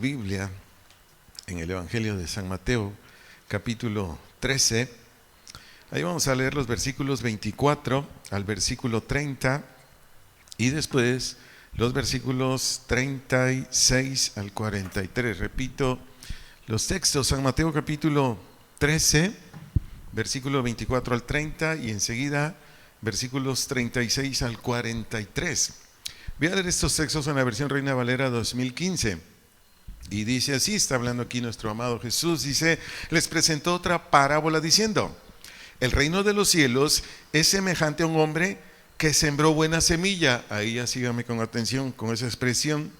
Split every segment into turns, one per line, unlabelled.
Biblia en el Evangelio de San Mateo, capítulo 13. Ahí vamos a leer los versículos 24 al versículo 30 y después los versículos 36 al 43. Repito los textos: San Mateo capítulo 13, versículo 24 al 30 y enseguida versículos 36 al 43. Voy a leer estos textos en la versión Reina Valera 2015. Y dice así, está hablando aquí nuestro amado Jesús, dice: les presentó otra parábola diciendo: el reino de los cielos es semejante a un hombre que sembró buena semilla. Ahí ya sígame con atención con esa expresión.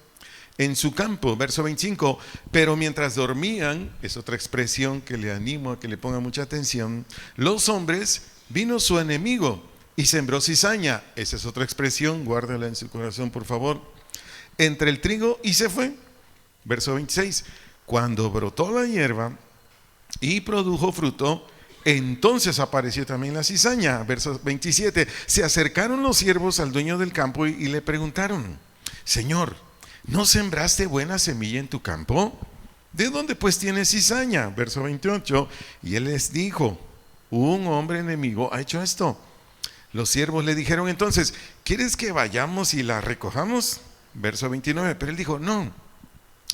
En su campo, verso 25, pero mientras dormían, es otra expresión que le animo a que le ponga mucha atención, los hombres, vino su enemigo y sembró cizaña. Esa es otra expresión, guárdala en su corazón por favor. Entre el trigo y se fue. Verso 26, cuando brotó la hierba y produjo fruto, entonces apareció también la cizaña. Verso 27, se acercaron los siervos al dueño del campo y le preguntaron: Señor, ¿no sembraste buena semilla en tu campo? ¿De dónde pues tienes cizaña? Verso 28, y él les dijo: un hombre enemigo ha hecho esto. Los siervos le dijeron entonces: ¿quieres que vayamos y la recojamos? Verso 29, pero él dijo: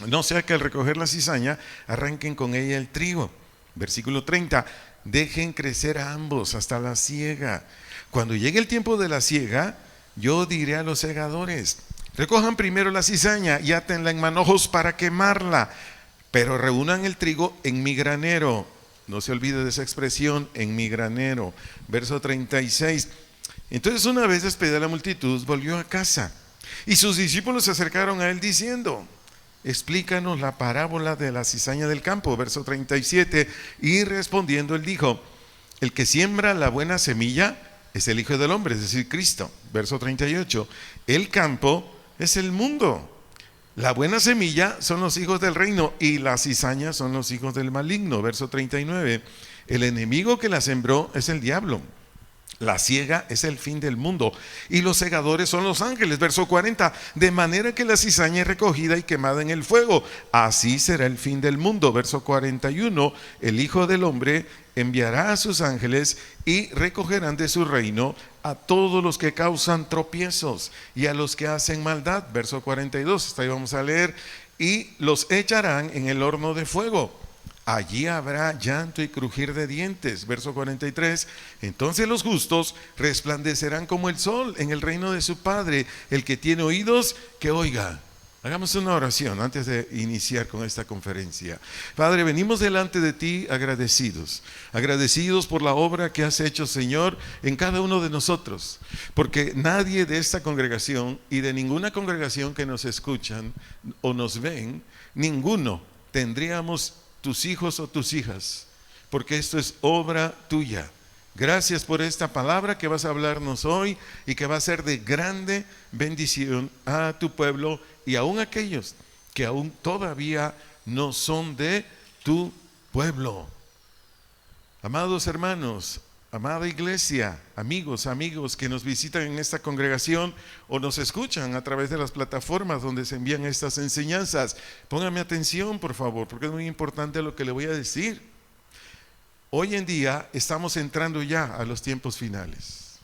no sea que al recoger la cizaña arranquen con ella el trigo. Versículo 30, dejen crecer a ambos hasta la siega. Cuando llegue el tiempo de la siega, yo diré a los segadores: recojan primero la cizaña y átenla en manojos para quemarla, pero reúnan el trigo en mi granero. No se olvide de esa expresión, en mi granero. Verso 36, entonces una vez despedida la multitud, volvió a casa, y sus discípulos se acercaron a él diciendo: explícanos la parábola de la cizaña del campo. Verso 37, y respondiendo él dijo: el que siembra la buena semilla es el Hijo del Hombre, es decir, Cristo. Verso 38, el campo es el mundo. La buena semilla son los hijos del reino y la cizaña son los hijos del maligno. Verso 39, el enemigo que la sembró es el diablo. La siega es el fin del mundo y los segadores son los ángeles. Verso 40, de manera que la cizaña es recogida y quemada en el fuego. Así será el fin del mundo. Verso 41, el Hijo del Hombre enviará a sus ángeles y recogerán de su reino a todos los que causan tropiezos y a los que hacen maldad. Verso 42, hasta ahí vamos a leer, y los echarán en el horno de fuego. Allí habrá llanto y crujir de dientes. Verso 43, entonces los justos resplandecerán como el sol en el reino de su Padre. El que tiene oídos, que oiga. Hagamos una oración antes de iniciar con esta conferencia. Padre, venimos delante de ti agradecidos por la obra que has hecho, Señor, en cada uno de nosotros, porque nadie de esta congregación y de ninguna congregación que nos escuchan o nos ven, ninguno tendríamos tus hijos o tus hijas, porque esto es obra tuya. Gracias por esta palabra que vas a hablarnos hoy y que va a ser de grande bendición a tu pueblo y aún aquellos que aún todavía no son de tu pueblo. Amados hermanos, amada iglesia, amigos que nos visitan en esta congregación o nos escuchan a través de las plataformas donde se envían estas enseñanzas, pónganme atención por favor, porque es muy importante lo que le voy a decir. Hoy en día estamos entrando ya a los tiempos finales.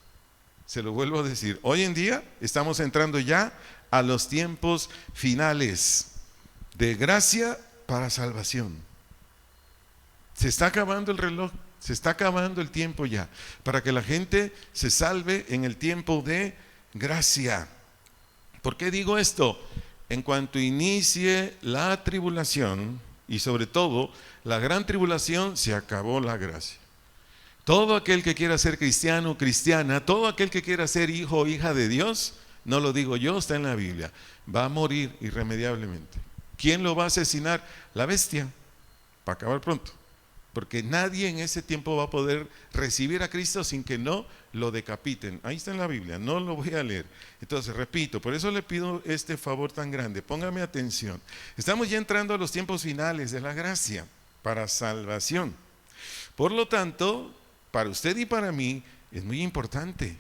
Se lo vuelvo a decir, hoy en día estamos entrando ya a los tiempos finales de gracia para salvación. Se está acabando el reloj. Se está acabando el tiempo ya, para que la gente se salve en el tiempo de gracia. ¿Por qué digo esto? En cuanto inicie la tribulación, y sobre todo la gran tribulación, se acabó la gracia. Todo aquel que quiera ser cristiano o cristiana, todo aquel que quiera ser hijo o hija de Dios, no lo digo yo, está en la Biblia, va a morir irremediablemente. ¿Quién lo va a asesinar? La bestia, para acabar pronto. Porque nadie en ese tiempo va a poder recibir a Cristo sin que no lo decapiten. Ahí está en la Biblia, no lo voy a leer. Entonces, repito, por eso le pido este favor tan grande, póngame atención. Estamos ya entrando a los tiempos finales de la gracia para salvación. Por lo tanto, para usted y para mí es muy importante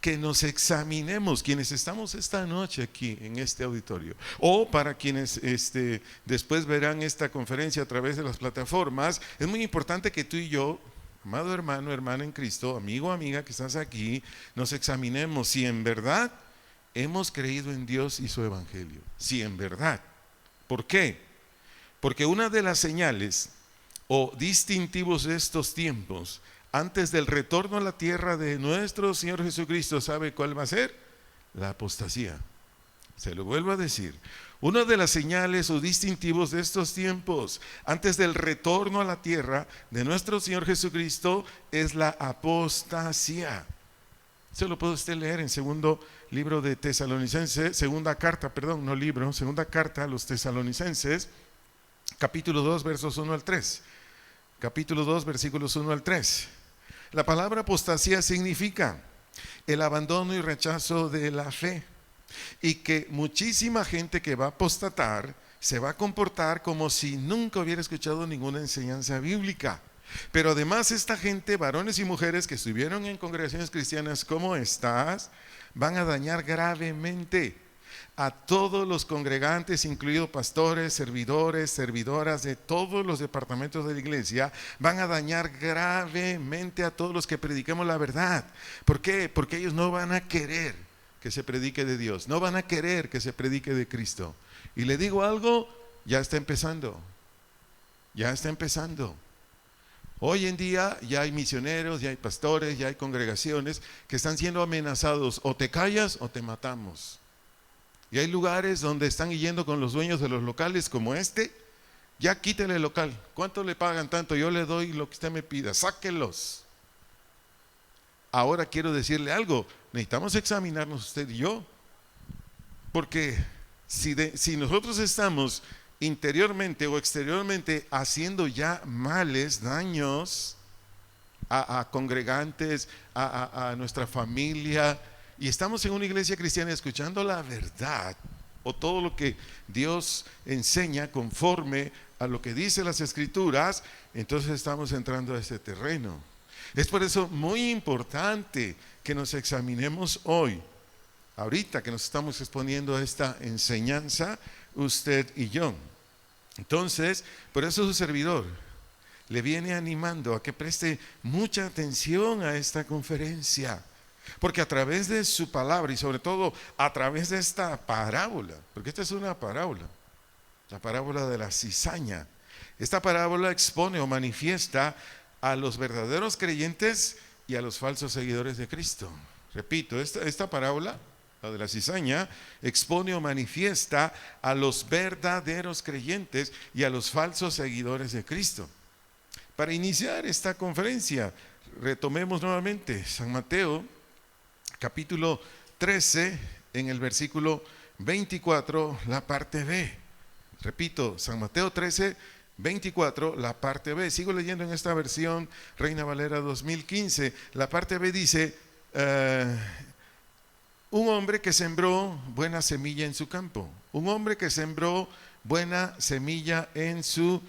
que nos examinemos, quienes estamos esta noche aquí en este auditorio, o para quienes después verán esta conferencia a través de las plataformas. Es muy importante que tú y yo, amado hermano, hermana en Cristo, amigo, amiga que estás aquí, nos examinemos si en verdad hemos creído en Dios y su evangelio. Si en verdad. ¿Por qué? Porque una de las señales o distintivos de estos tiempos, antes del retorno a la tierra de nuestro Señor Jesucristo, ¿sabe cuál va a ser? La apostasía. Se lo vuelvo a decir. Una de las señales o distintivos de estos tiempos, antes del retorno a la tierra de nuestro Señor Jesucristo, es la apostasía. Se lo puede usted leer en segundo libro de Tesalonicenses, segunda carta a los Tesalonicenses, capítulo 2, versos 1 al 3. Capítulo 2, versículos 1 al 3. La palabra apostasía significa el abandono y rechazo de la fe, y que muchísima gente que va a apostatar se va a comportar como si nunca hubiera escuchado ninguna enseñanza bíblica. Pero además esta gente, varones y mujeres que estuvieron en congregaciones cristianas como estas, van a dañar gravemente a todos los congregantes, incluidos pastores, servidores, servidoras de todos los departamentos de la iglesia. Van a dañar gravemente a todos los que prediquemos la verdad. ¿Por qué? Porque ellos no van a querer que se predique de Dios, no van a querer que se predique de Cristo. Y le digo algo, ya está empezando. Hoy en día ya hay misioneros, ya hay pastores, ya hay congregaciones que están siendo amenazados: o te callas o te matamos. Y hay lugares donde están yendo con los dueños de los locales como este: ya quítele el local, ¿cuánto le pagan? Tanto, yo le doy lo que usted me pida, sáquelos. Ahora quiero decirle algo, necesitamos examinarnos usted y yo, porque si nosotros estamos interiormente o exteriormente haciendo ya males, daños a congregantes, a nuestra familia, y estamos en una iglesia cristiana escuchando la verdad o todo lo que Dios enseña conforme a lo que dice las Escrituras, entonces estamos entrando a ese terreno. Es por eso muy importante que nos examinemos hoy, ahorita que nos estamos exponiendo a esta enseñanza, usted y yo. Entonces, por eso su servidor le viene animando a que preste mucha atención a esta conferencia, porque a través de su palabra y sobre todo a través de esta parábola, porque esta es una parábola, la parábola de la cizaña, esta parábola expone o manifiesta a los verdaderos creyentes y a los falsos seguidores de Cristo. Repito, esta parábola, la de la cizaña, expone o manifiesta a los verdaderos creyentes y a los falsos seguidores de Cristo. Para iniciar esta conferencia, retomemos nuevamente San Mateo, capítulo 13, en el versículo 24, la parte B. Repito, San Mateo 13, 24, la parte B. Sigo leyendo en esta versión Reina Valera 2015. La parte B dice: un hombre que sembró buena semilla en su campo. Un hombre que sembró buena semilla en su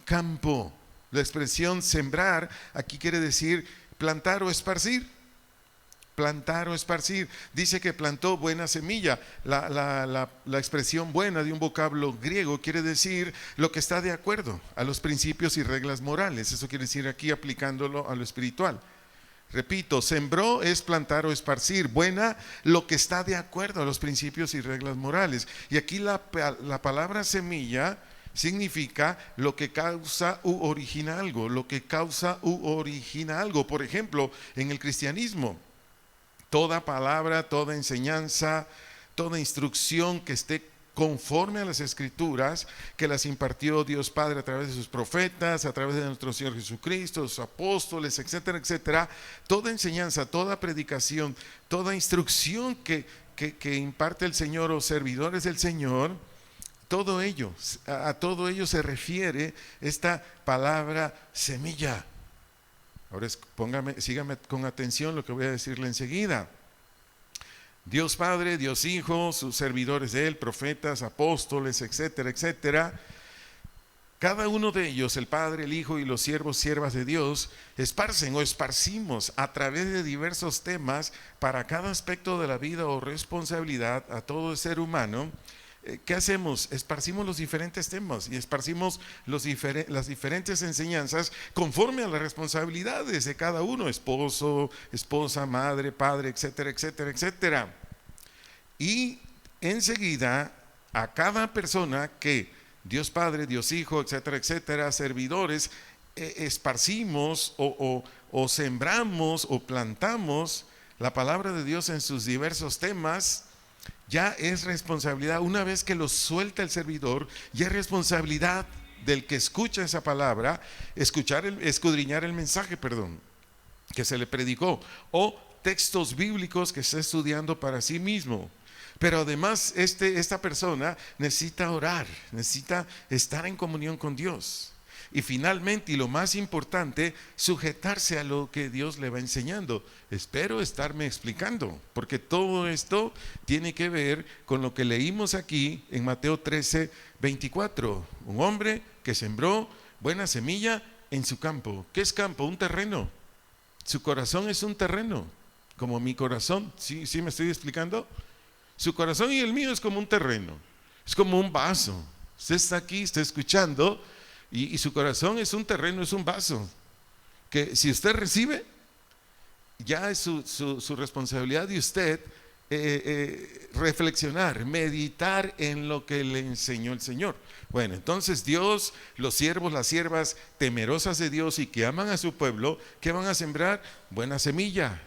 campo. La expresión sembrar aquí quiere decir plantar o esparcir. Plantar o esparcir. Dice que plantó buena semilla. La expresión buena de un vocablo griego quiere decir lo que está de acuerdo a los principios y reglas morales. Eso quiere decir aquí aplicándolo a lo espiritual. Repito, sembró es plantar o esparcir. Buena, lo que está de acuerdo a los principios y reglas morales. Y aquí la palabra semilla significa lo que causa u origina algo. Lo que causa u origina algo. Por ejemplo, en el cristianismo, toda palabra, toda enseñanza, toda instrucción que esté conforme a las Escrituras, que las impartió Dios Padre a través de sus profetas, a través de nuestro Señor Jesucristo, sus apóstoles, etcétera, etcétera. Toda enseñanza, toda predicación, toda instrucción que imparte el Señor o servidores del Señor, todo ello, a todo ello se refiere esta palabra semilla. Ahora sígame con atención lo que voy a decirle enseguida. Dios Padre, Dios Hijo, sus servidores de Él, profetas, apóstoles, etcétera, etcétera, Cada uno de ellos, el Padre, el Hijo y los siervos, siervas de Dios, esparcen o esparcimos a través de diversos temas para cada aspecto de la vida o responsabilidad a todo ser humano. ¿Qué hacemos? Esparcimos los diferentes temas y esparcimos las diferentes enseñanzas conforme a las responsabilidades de cada uno, esposo, esposa, madre, padre, etcétera, etcétera, etcétera. Y enseguida a cada persona que Dios Padre, Dios Hijo, etcétera, etcétera, servidores, esparcimos o sembramos o plantamos la palabra de Dios en sus diversos temas. Ya es responsabilidad, una vez que lo suelta el servidor, ya es responsabilidad del que escucha esa palabra, escudriñar el mensaje, que se le predicó, o textos bíblicos que está estudiando para sí mismo. Pero además esta persona necesita orar, necesita estar en comunión con Dios. Y finalmente, y lo más importante, sujetarse a lo que Dios le va enseñando. Espero estarme explicando, porque todo esto tiene que ver con lo que leímos aquí en Mateo 13, 24. Un hombre que sembró buena semilla en su campo. ¿Qué es campo? Un terreno. Su corazón es un terreno, como mi corazón. ¿Sí me estoy explicando? Su corazón y el mío es como un terreno, es como un vaso. Usted está aquí, está escuchando, y su corazón es un terreno, es un vaso, que si usted recibe, ya es su responsabilidad de usted reflexionar, meditar en lo que le enseñó el Señor. Bueno, entonces Dios, los siervos, las siervas temerosas de Dios y que aman a su pueblo, ¿qué van a sembrar? Buena semilla.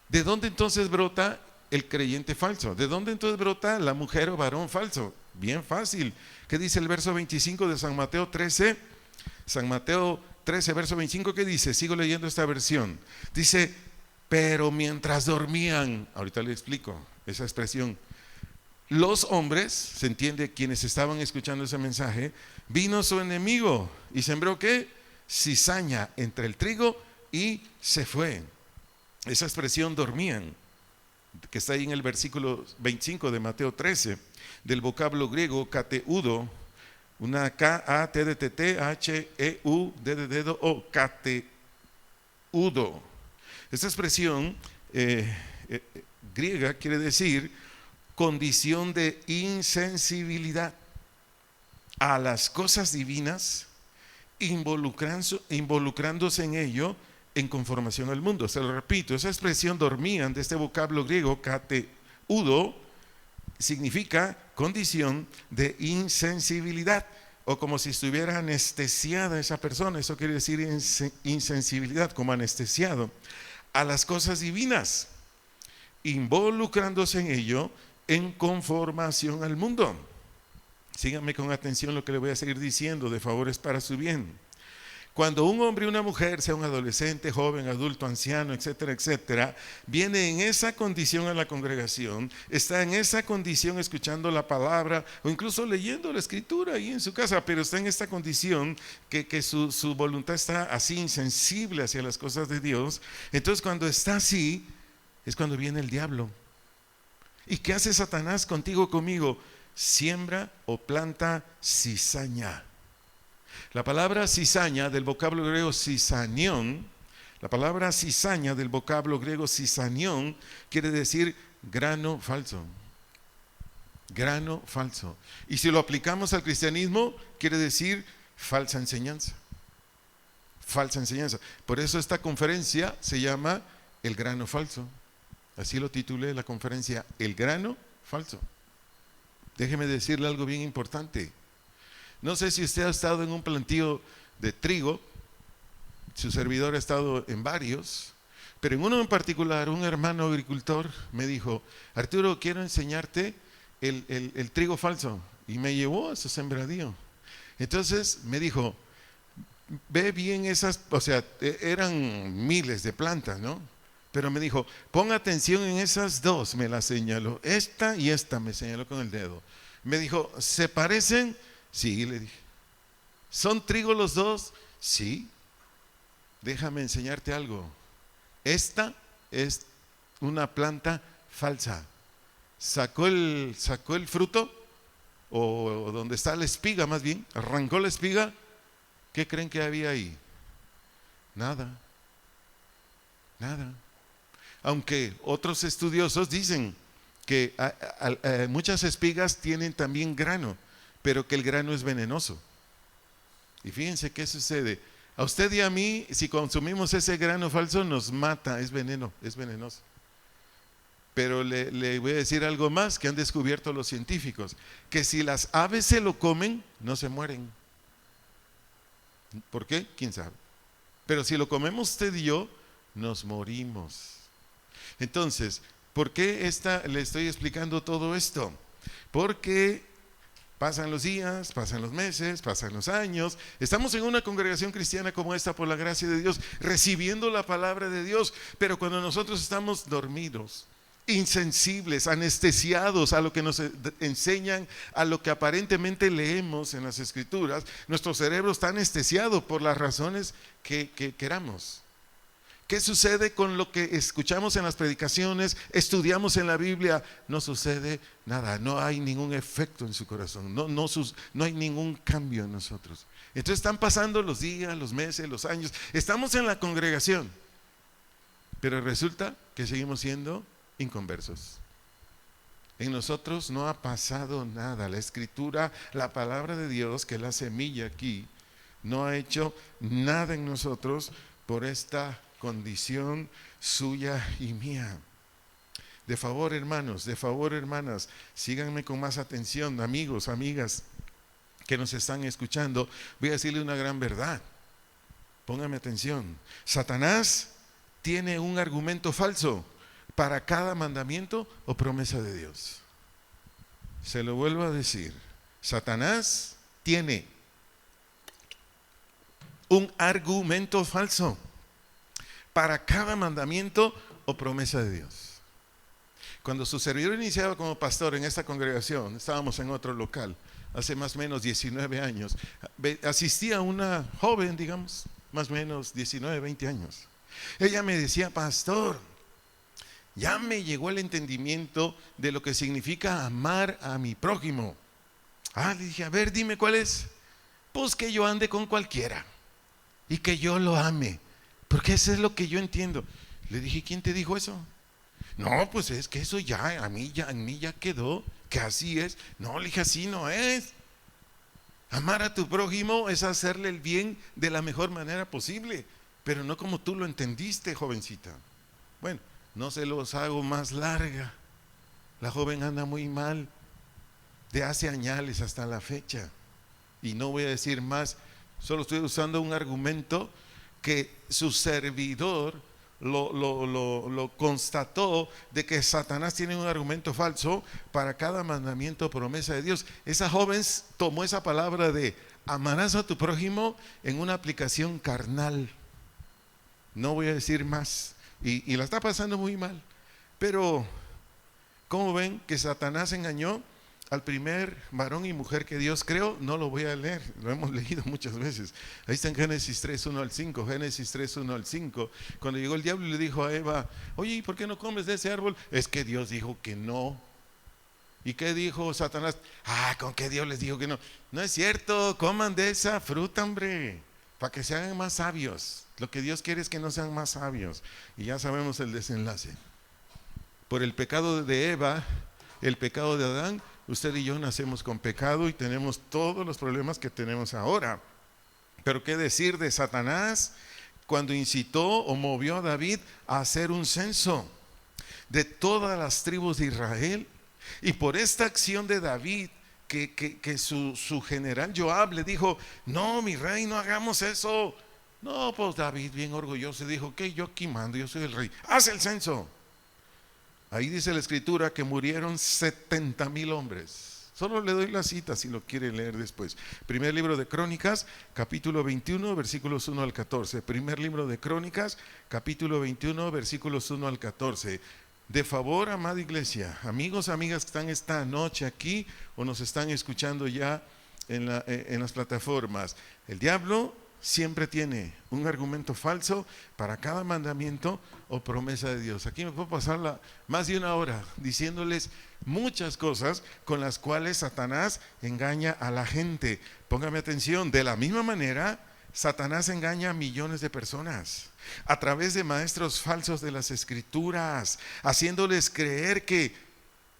¿De dónde entonces brota el creyente falso? ¿De dónde entonces brota la mujer o varón falso? Bien fácil. ¿Qué dice el verso 25 de San Mateo 13? San Mateo 13, verso 25, ¿qué dice? Sigo leyendo esta versión. Dice, pero mientras dormían, ahorita le explico esa expresión, los hombres, se entiende quienes estaban escuchando ese mensaje, vino su enemigo y sembró ¿qué? Cizaña entre el trigo y se fue. Esa expresión dormían, que está ahí en el versículo 25 de Mateo 13, del vocablo griego kateudo, una K-A-T de T, H-E-U-D de dedo, o kateudo. Esta expresión griega quiere decir condición de insensibilidad a las cosas divinas, involucrándose en ello en conformación al mundo. Se lo repito, esa expresión dormían de este vocablo griego kateudo significa condición de insensibilidad, o como si estuviera anestesiada esa persona. Eso quiere decir insensibilidad, como anestesiado a las cosas divinas, involucrándose en ello en conformación al mundo. Síganme con atención lo que le voy a seguir diciendo, de favor es para su bien. Cuando un hombre y una mujer, sea un adolescente, joven, adulto, anciano, etcétera, etcétera, viene en esa condición a la congregación, está en esa condición escuchando la palabra o incluso leyendo la escritura ahí en su casa, pero está en esta condición que su voluntad está así insensible hacia las cosas de Dios. Entonces cuando está así, es cuando viene el diablo. ¿Y qué hace Satanás contigo, conmigo? Siembra o planta cizaña. La palabra cizaña del vocablo griego cizañón, la palabra cizaña del vocablo griego cizañón quiere decir grano falso. Grano falso. Y si lo aplicamos al cristianismo, quiere decir falsa enseñanza. Falsa enseñanza. Por eso esta conferencia se llama El grano falso. Así lo titulé la conferencia, El grano falso. Déjeme decirle algo bien importante. No sé si usted ha estado en un plantío de trigo, su servidor ha estado en varios, pero en uno en particular, un hermano agricultor me dijo, Arturo, quiero enseñarte el trigo falso, y me llevó a su sembradío. Entonces me dijo, ve bien esas, o sea, eran miles de plantas, ¿no? Pero me dijo, pon atención en esas dos, me las señaló, esta y esta, me señaló con el dedo. Me dijo, ¿se parecen? Sí, le dije. ¿Son trigo los dos? Sí. Déjame enseñarte algo. Esta es una planta falsa. Sacó el fruto o donde está la espiga más bien, arrancó la espiga, ¿qué creen que había ahí? Nada. Aunque otros estudiosos dicen que muchas espigas tienen también grano, pero que el grano es venenoso. Y fíjense qué sucede. A usted y a mí, si consumimos ese grano falso, nos mata, es veneno, es venenoso. Pero le voy a decir algo más que han descubierto los científicos, que si las aves se lo comen, no se mueren. ¿Por qué? ¿Quién sabe? Pero si lo comemos usted y yo, nos morimos. Entonces, ¿por qué le estoy explicando todo esto? Porque pasan los días, pasan los meses, pasan los años. Estamos en una congregación cristiana como esta por la gracia de Dios, recibiendo la palabra de Dios. Pero cuando nosotros estamos dormidos, insensibles, anestesiados a lo que nos enseñan, a lo que aparentemente leemos en las Escrituras, nuestro cerebro está anestesiado por las razones que queramos. ¿Qué sucede con lo que escuchamos en las predicaciones, estudiamos en la Biblia? No sucede nada, no hay ningún efecto en su corazón, no hay ningún cambio en nosotros. Entonces están pasando los días, los meses, los años, estamos en la congregación, pero resulta que seguimos siendo inconversos. En nosotros no ha pasado nada. La Escritura, la palabra de Dios, que es la semilla aquí, no ha hecho nada en nosotros por esta condición suya y mía. De favor, hermanos, de favor, hermanas, síganme con más atención, amigos, amigas que nos están escuchando. Voy a decirle una gran verdad. Pónganme atención. Satanás tiene un argumento falso para cada mandamiento o promesa de Dios. Se lo vuelvo a decir. Satanás tiene un argumento falso para cada mandamiento o promesa de Dios. Cuando su servidor iniciaba como pastor en esta congregación, estábamos en otro local, hace más o menos 19 años, asistía una joven, digamos, más o menos 19, 20 años. Ella me decía: pastor, ya me llegó el entendimiento de lo que significa amar a mi prójimo. Le dije: a ver, dime cuál es. Pues que yo ande con cualquiera y que yo lo ame, porque eso es lo que yo entiendo. Le dije: ¿quién te dijo eso? No, pues es que eso ya, en mí ya quedó, que así es. No, le dije: así no es. Amar a tu prójimo es hacerle el bien de la mejor manera posible, pero no como tú lo entendiste, jovencita. Bueno, no se los hago más larga. La joven anda muy mal, de hace años hasta la fecha. Y no voy a decir más, solo estoy usando un argumento que su servidor lo constató, de que Satanás tiene un argumento falso para cada mandamiento o promesa de Dios. Esa joven tomó esa palabra de amarás a tu prójimo en una aplicación carnal. No voy a decir más. Y la está pasando muy mal. Pero, ¿cómo ven que Satanás engañó al primer varón y mujer que Dios creó? No lo voy a leer, lo hemos leído muchas veces. Ahí está en Génesis 3, 1 al 5. Génesis 3, 1 al 5. Cuando llegó el diablo y le dijo a Eva: oye, ¿y por qué no comes de ese árbol? Es que Dios dijo que no. ¿Y qué dijo Satanás? ¿Con qué Dios les dijo que no? No es cierto, coman de esa fruta, hombre, para que se hagan más sabios. Lo que Dios quiere es que no sean más sabios. Y ya sabemos el desenlace. Por el pecado de Eva, el pecado de Adán, usted y yo nacemos con pecado y tenemos todos los problemas que tenemos ahora. Pero ¿qué decir de Satanás cuando incitó o movió a David a hacer un censo de todas las tribus de Israel? Y por esta acción de David, que su general Joab le dijo: no, mi rey, no hagamos eso. No, pues David, bien orgulloso, dijo: que yo aquí mando, yo soy el rey, haz el censo. Ahí dice la Escritura que murieron 70,000 hombres. Solo le doy la cita si lo quiere leer después. Primer libro de Crónicas, capítulo 21, versículos 1 al 14. Primer libro de Crónicas, capítulo 21, versículos 1 al 14. De favor, amada iglesia, amigos, amigas que están esta noche aquí o nos están escuchando ya en las plataformas, el diablo siempre tiene un argumento falso para cada mandamiento o promesa de Dios. Aquí me puedo pasar más de una hora diciéndoles muchas cosas con las cuales Satanás engaña a la gente. Póngame atención, de la misma manera Satanás engaña a millones de personas a través de maestros falsos de las Escrituras, haciéndoles creer que,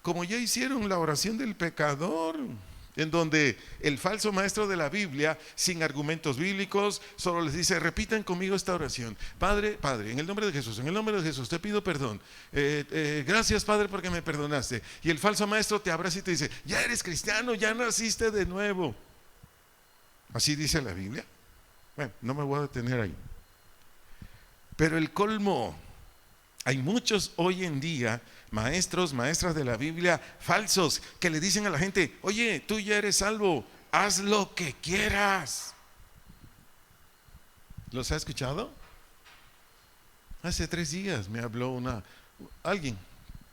como ya hicieron la oración del pecador, en donde el falso maestro de la Biblia, sin argumentos bíblicos, solo les dice: repiten conmigo esta oración. Padre, en el nombre de Jesús, te pido perdón. Gracias, Padre, porque me perdonaste. Y el falso maestro te abraza y te dice: ya eres cristiano, ya naciste de nuevo. ¿Así dice la Biblia? Bueno, no me voy a detener ahí. Pero el colmo, hay muchos hoy en día maestros, maestras de la Biblia falsos que le dicen a la gente: oye, tú ya eres salvo, haz lo que quieras. ¿Los ha escuchado? Hace 3 días me habló alguien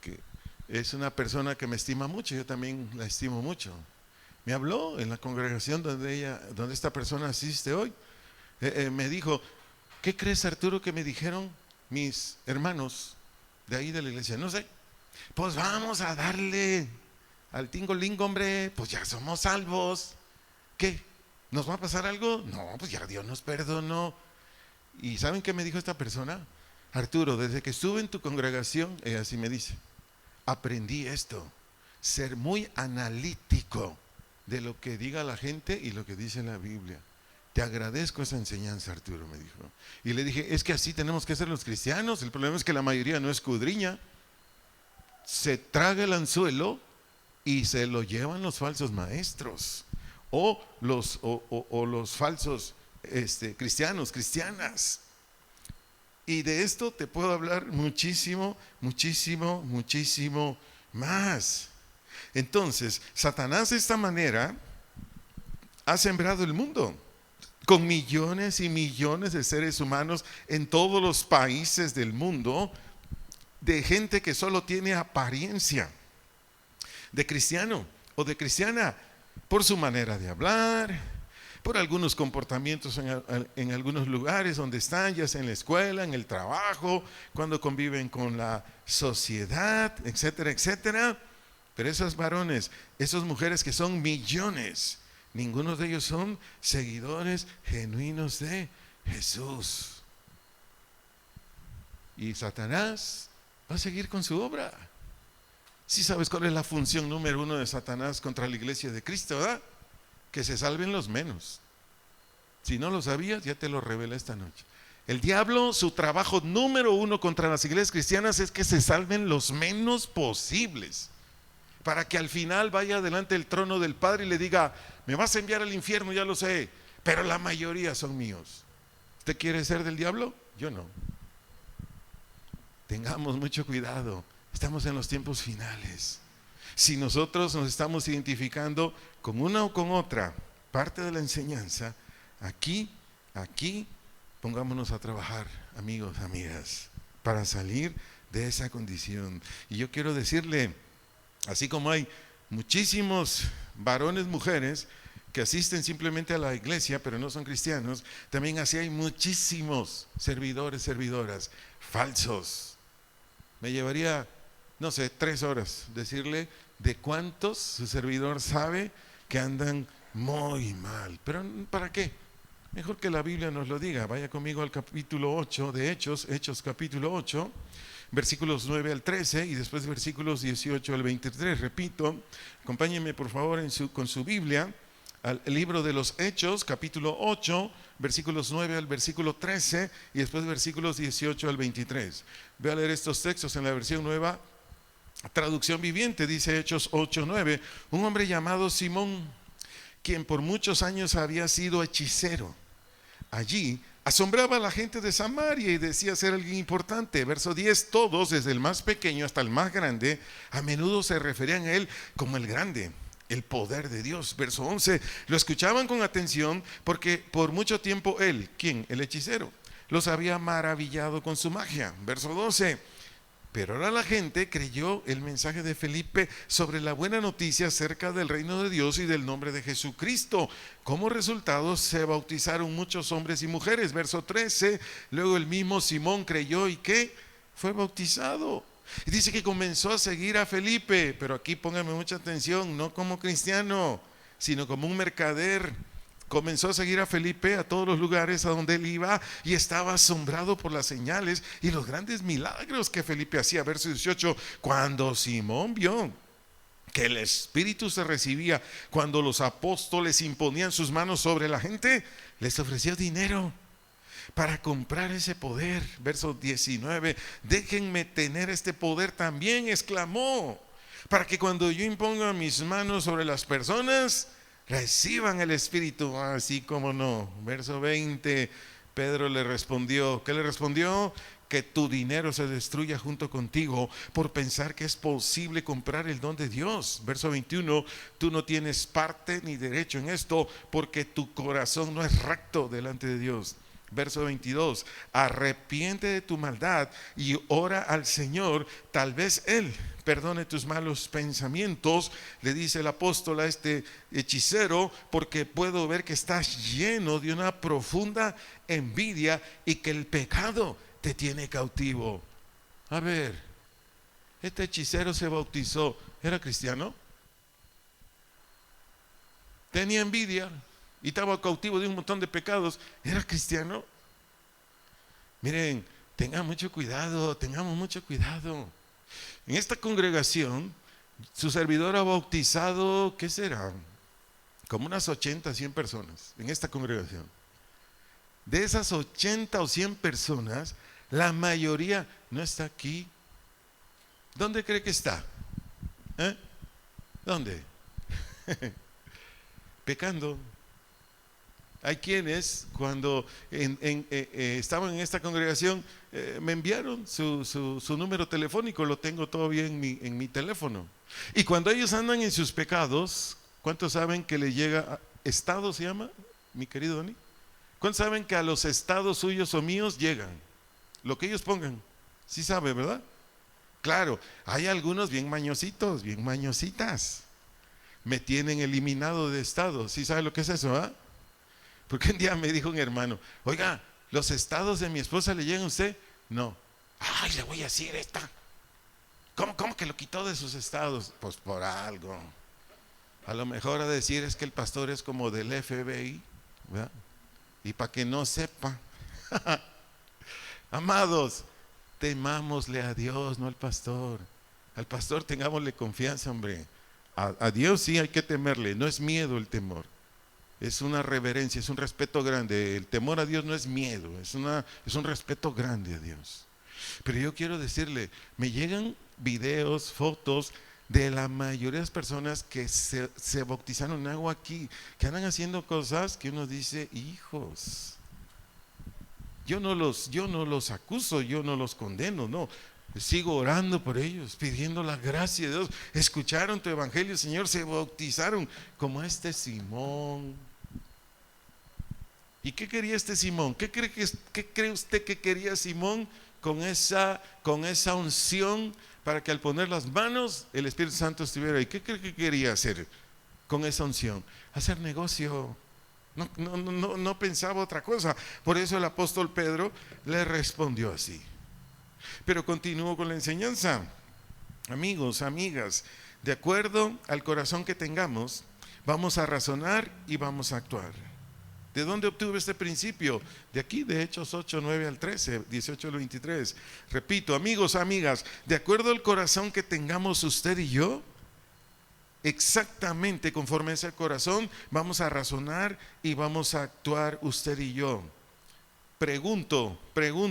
que es una persona que me estima mucho, yo también la estimo mucho. Me habló en la congregación donde esta persona asiste hoy. Me dijo: ¿qué crees, Arturo, que me dijeron mis hermanos de ahí de la iglesia? No sé. Pues vamos a darle al tingolingo, hombre, pues ya somos salvos. ¿Qué? ¿Nos va a pasar algo? No, pues ya Dios nos perdonó. ¿Y saben qué me dijo esta persona? Arturo, desde que estuve en tu congregación, así me dice, aprendí esto, ser muy analítico de lo que diga la gente y lo que dice la Biblia. Te agradezco esa enseñanza, Arturo, me dijo. Y le dije: es que así tenemos que ser los cristianos. El problema es que la mayoría no escudriña, se traga el anzuelo y se lo llevan los falsos maestros o los falsos cristianas. Y de esto te puedo hablar muchísimo más. Entonces, Satanás de esta manera ha sembrado el mundo con millones y millones de seres humanos en todos los países del mundo, de gente que solo tiene apariencia de cristiano o de cristiana por su manera de hablar, por algunos comportamientos en algunos lugares donde están, ya sea en la escuela, en el trabajo, cuando conviven con la sociedad, etcétera, etcétera. Pero esos varones, esas mujeres que son millones, ninguno de ellos son seguidores genuinos de Jesús. Y Satanás va a seguir con su obra. ¿Sí sabes cuál es la función número 1 de Satanás contra la iglesia de Cristo, verdad? Que se salven los menos. Si no lo sabías, ya te lo revelé esta noche. El diablo, su trabajo número 1 contra las iglesias cristianas es que se salven los menos posibles, para que al final vaya delante del trono del Padre y le diga: me vas a enviar al infierno, ya lo sé, pero la mayoría son míos. ¿Usted quiere ser del diablo? Yo no. Tengamos mucho cuidado, estamos en los tiempos finales. Si nosotros nos estamos identificando con una o con otra parte de la enseñanza, aquí, pongámonos a trabajar, amigos, amigas, para salir de esa condición. Y yo quiero decirle, así como hay muchísimos varones, mujeres que asisten simplemente a la iglesia pero no son cristianos, también así hay muchísimos servidores, servidoras falsos. Me llevaría, no sé, 3 horas decirle de cuántos su servidor sabe que andan muy mal. Pero ¿para qué? Mejor que la Biblia nos lo diga. Vaya conmigo al capítulo 8 de Hechos capítulo 8, versículos 9 al 13 y después versículos 18 al 23. Repito, acompáñenme por favor con su Biblia al libro de los Hechos, capítulo 8, versículos 9 al versículo 13 y después versículos 18 al 23. Voy a leer estos textos en la versión nueva traducción viviente. Dice Hechos 8:9: un hombre llamado Simón, quien por muchos años había sido hechicero, allí asombraba a la gente de Samaria y decía ser alguien importante. Verso 10: todos, desde el más pequeño hasta el más grande, a menudo se referían a él como el grande, el poder de Dios. Verso 11: lo escuchaban con atención porque por mucho tiempo él, ¿quién? El hechicero, los había maravillado con su magia. Verso 12: Pero ahora la gente creyó el mensaje de Felipe sobre la buena noticia acerca del reino de Dios y del nombre de Jesucristo. Como resultado se bautizaron muchos hombres y mujeres. Verso 13, luego el mismo Simón creyó y ¿qué? Fue bautizado. Y dice que comenzó a seguir a Felipe, pero aquí póngame mucha atención, no como cristiano, sino como un mercader. Comenzó a seguir a Felipe a todos los lugares a donde él iba y estaba asombrado por las señales y los grandes milagros que Felipe hacía. Verso 18, cuando Simón vio que el Espíritu se recibía, cuando los apóstoles imponían sus manos sobre la gente, les ofreció dinero para comprar ese poder. Verso 19, déjenme tener este poder también, exclamó, para que cuando yo imponga mis manos sobre las personas, reciban el Espíritu. Así como no. Verso 20, Pedro le respondió, ¿qué le respondió? Que tu dinero se destruya junto contigo por pensar que es posible comprar el don de Dios. Verso 21, tú no tienes parte ni derecho en esto porque tu corazón no es recto delante de Dios. Verso 22, arrepiente de tu maldad y ora al Señor, tal vez Él perdone tus malos pensamientos, le dice el apóstol a este hechicero, porque puedo ver que estás lleno de una profunda envidia y que el pecado te tiene cautivo. A ver, este hechicero se bautizó, ¿era cristiano? Tenía envidia y estaba cautivo de un montón de pecados. ¿Era cristiano? Miren, tengamos mucho cuidado. En esta congregación, su servidor ha bautizado, ¿qué será? Como unas 80, 100 personas en esta congregación. De esas 80 o 100 personas, la mayoría no está aquí. ¿Dónde cree que está? ¿Dónde? Pecando. Hay quienes cuando estaban en esta congregación me enviaron su número telefónico, lo tengo todavía en mi teléfono. Y cuando ellos andan en sus pecados, ¿cuántos saben que le llega estado se llama, mi querido Dani? ¿Cuántos saben que a los estados suyos o míos llegan? Lo que ellos pongan. Sí sabe, ¿verdad? Claro, hay algunos bien mañositos, bien mañositas. Me tienen eliminado de estado. ¿Sí sabe lo que es eso, ah? Porque un día me dijo un hermano, oiga, ¿los estados de mi esposa le llegan a usted? No. Ay, le voy a decir esta. ¿Cómo que lo quitó de sus estados? Pues por algo. A lo mejor a decir es que el pastor es como del FBI, ¿verdad? Y para que no sepa. Amados, temámosle a Dios, no al pastor. Al pastor tengámosle confianza, hombre. A Dios sí hay que temerle, no es miedo el temor. Es una reverencia, es un respeto grande. El temor a Dios no es miedo, es un respeto grande a Dios. Pero yo quiero decirle, me llegan videos, fotos de la mayoría de las personas que se bautizaron en agua aquí, que andan haciendo cosas que uno dice, hijos, yo no los acuso, yo no los condeno, no. Sigo orando por ellos, pidiendo la gracia de Dios. Escucharon tu evangelio, Señor, se bautizaron como este Simón. ¿Y qué quería este Simón? ¿Qué cree usted que quería Simón con esa unción para que al poner las manos el Espíritu Santo estuviera ahí? ¿Qué cree que quería hacer con esa unción? Hacer negocio. No pensaba otra cosa. Por eso el apóstol Pedro le respondió así. Pero continúo con la enseñanza. Amigos, amigas, de acuerdo al corazón que tengamos, vamos a razonar y vamos a actuar. ¿De dónde obtuve este principio? De aquí, de Hechos 8, 9 al 13, 18 al 23. Repito, amigos, amigas, de acuerdo al corazón que tengamos usted y yo, exactamente conforme a ese corazón, vamos a razonar y vamos a actuar usted y yo. Pregunto,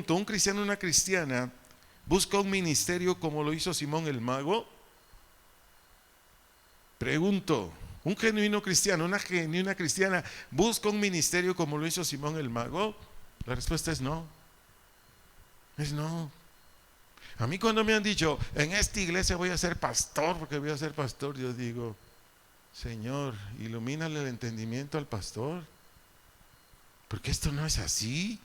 ¿un cristiano o una cristiana busca un ministerio como lo hizo Simón el mago? Pregunto, ¿un genuino cristiano, una genuina cristiana busca un ministerio como lo hizo Simón el mago? La respuesta es no. Es no. A mí cuando me han dicho, en esta iglesia voy a ser pastor, porque voy a ser pastor, yo digo, Señor, ilumínale el entendimiento al pastor, porque esto no es así.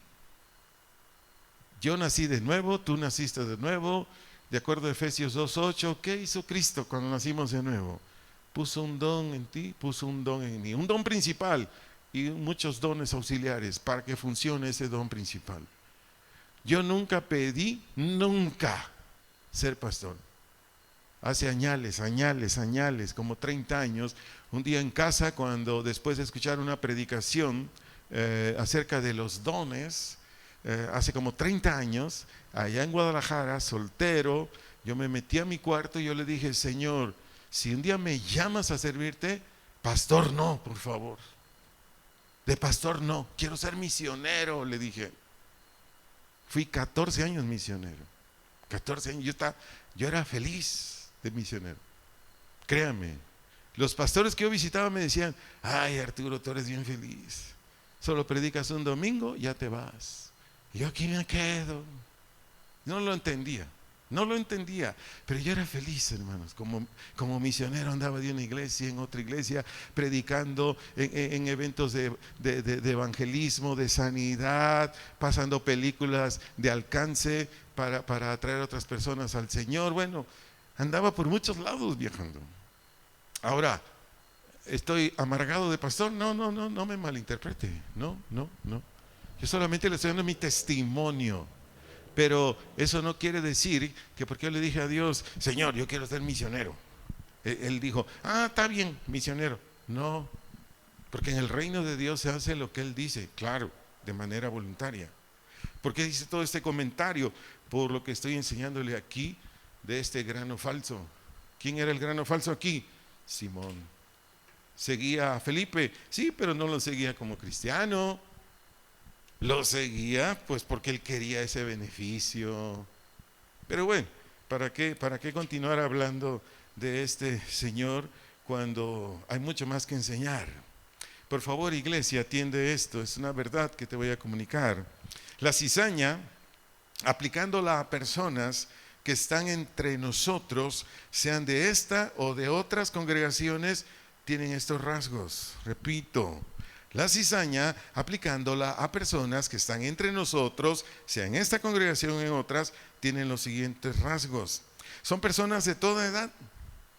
Yo nací de nuevo, tú naciste de nuevo, De acuerdo a Efesios 2:8, ¿qué hizo Cristo cuando nacimos de nuevo? Puso un don en ti, puso un don en mí, un don principal y muchos dones auxiliares para que funcione ese don principal. Yo nunca pedí, nunca, ser pastor. Hace añales, como 30 años, un día en casa, cuando después de escuchar una predicación acerca de los dones, hace como 30 años, allá en Guadalajara, soltero, yo me metí a mi cuarto y yo le dije, Señor, si un día me llamas a servirte, pastor no, por favor. De pastor no, quiero ser misionero, le dije. Fui 14 años misionero. 14 años, yo era feliz de misionero. Créame, los pastores que yo visitaba me decían, ay Arturo, tú eres bien feliz. Solo predicas un domingo, ya te vas. Y yo aquí me quedo. No lo entendía, pero yo era feliz, hermanos. Como misionero andaba de una iglesia en otra iglesia, predicando en eventos de evangelismo, de sanidad, pasando películas de alcance para atraer a otras personas al Señor. Bueno, andaba por muchos lados viajando. Ahora, ¿estoy amargado de pastor? No me malinterprete. No. Yo solamente le estoy dando mi testimonio. Pero eso no quiere decir que porque yo le dije a Dios, Señor, yo quiero ser misionero. Él dijo, está bien, misionero. No, porque en el reino de Dios se hace lo que Él dice, claro, de manera voluntaria. ¿Por qué dice todo este comentario? Por lo que estoy enseñándole aquí de este grano falso. ¿Quién era el grano falso aquí? Simón. ¿Seguía a Felipe? Sí, pero no lo seguía como cristiano. Lo seguía pues porque él quería ese beneficio. Pero bueno, ¿para qué continuar hablando de este señor cuando hay mucho más que enseñar? Por favor, iglesia, atiende esto, es una verdad que te voy a comunicar. La cizaña, aplicándola a personas que están entre nosotros, sean de esta o de otras congregaciones, tienen estos rasgos. Repito, la cizaña, aplicándola a personas que están entre nosotros, sea en esta congregación o en otras, tienen los siguientes rasgos. Son personas de toda edad,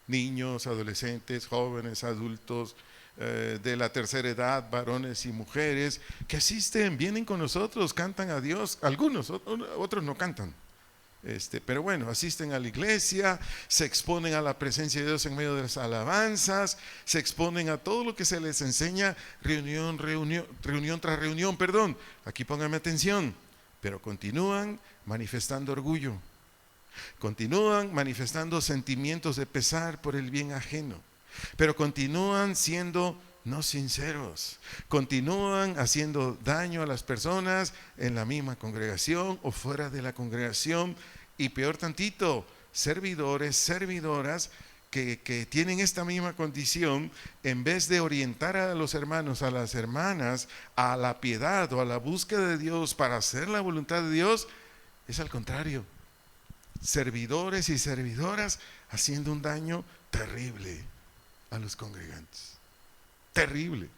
niños, adolescentes, jóvenes, adultos, de la tercera edad, varones y mujeres, que asisten, vienen con nosotros, cantan a Dios, algunos, otros no cantan. Pero bueno, asisten a la iglesia, se exponen a la presencia de Dios en medio de las alabanzas, se exponen a todo lo que se les enseña, reunión tras reunión, aquí pónganme atención, pero continúan manifestando orgullo, continúan manifestando sentimientos de pesar por el bien ajeno, pero continúan siendo no sinceros, continúan haciendo daño a las personas en la misma congregación o fuera de la congregación, y peor tantito, servidores, servidoras que tienen esta misma condición, en vez de orientar a los hermanos, a las hermanas, a la piedad o a la búsqueda de Dios para hacer la voluntad de Dios, es al contrario, servidores y servidoras haciendo un daño terrible a los congregantes. Terrible.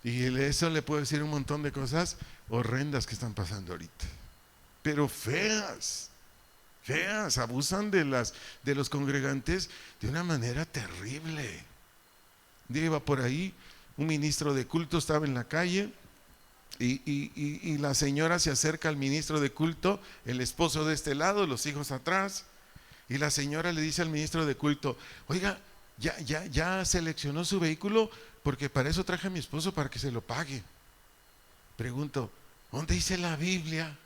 Y eso le puedo decir un montón de cosas horrendas que están pasando ahorita, pero feas, abusan de los congregantes de una manera terrible. Iba por ahí, un ministro de culto estaba en la calle y la señora se acerca al ministro de culto, el esposo de este lado, los hijos atrás, y la señora le dice al ministro de culto, oiga, ya seleccionó su vehículo, porque para eso traje a mi esposo, para que se lo pague. Pregunto, ¿dónde dice la Biblia?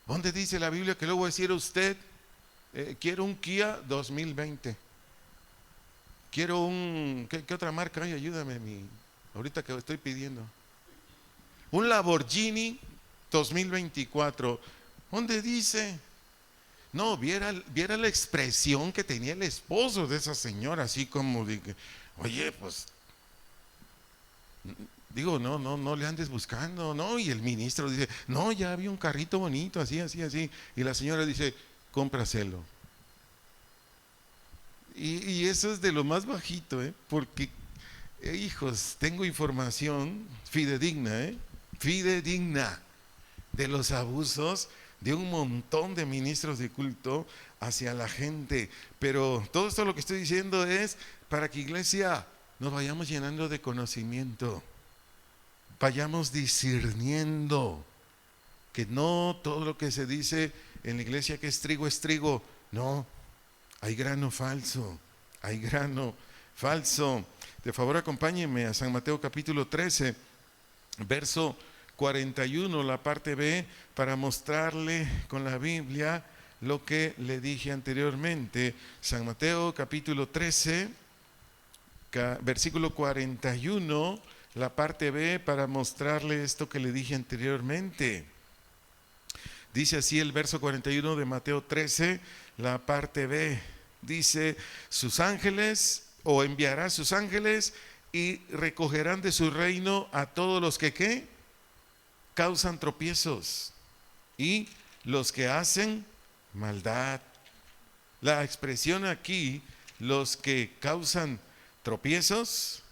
¿Dónde dice la Biblia que luego va a decir a usted, quiero un Kia 2020? Quiero ¿qué otra marca hay? Ayúdame, ahorita que estoy pidiendo. Un Lamborghini 2024. ¿Dónde dice? No, viera la expresión que tenía el esposo de esa señora, así como de que, oye, pues, digo, no le andes buscando, no. Y el ministro dice, no, ya había un carrito bonito, así. Y la señora dice, cómpraselo. Y eso es de lo más bajito, porque, hijos, tengo información fidedigna de los abusos de un montón de ministros de culto hacia la gente. Pero todo esto lo que estoy diciendo es para que, iglesia, nos vayamos llenando de conocimiento, vayamos discerniendo que no todo lo que se dice en la iglesia que es trigo, no, hay grano falso, hay grano falso. De favor, acompáñenme a San Mateo capítulo 13, verso 41, la parte B, para mostrarle con la Biblia lo que le dije anteriormente. San Mateo capítulo 13, versículo 41, la parte B, para mostrarle esto que le dije anteriormente. Dice así el verso 41 de Mateo 13, la parte B. Dice, sus ángeles, o enviará sus ángeles, y recogerán de su reino a todos los que ¿qué? Causan tropiezos y los que hacen maldad. La expresión aquí, los que causan tropiezos,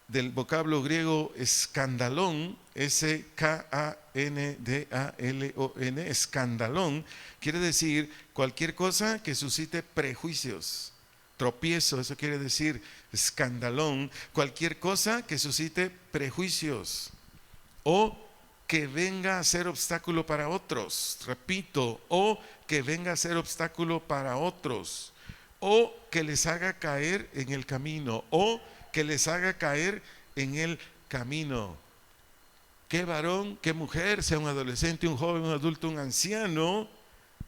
del vocablo griego escandalón, S-K-A-N-D-A-L-O-N, escandalón, quiere decir cualquier cosa que suscite prejuicios. Tropiezo, eso quiere decir escandalón, cualquier cosa que suscite prejuicios o que venga a ser obstáculo para otros. Repito, o que venga a ser obstáculo para otros, o que les haga caer en el camino, o que les haga caer en el camino. ¿Qué varón, qué mujer, sea un adolescente, un joven, un adulto, un anciano,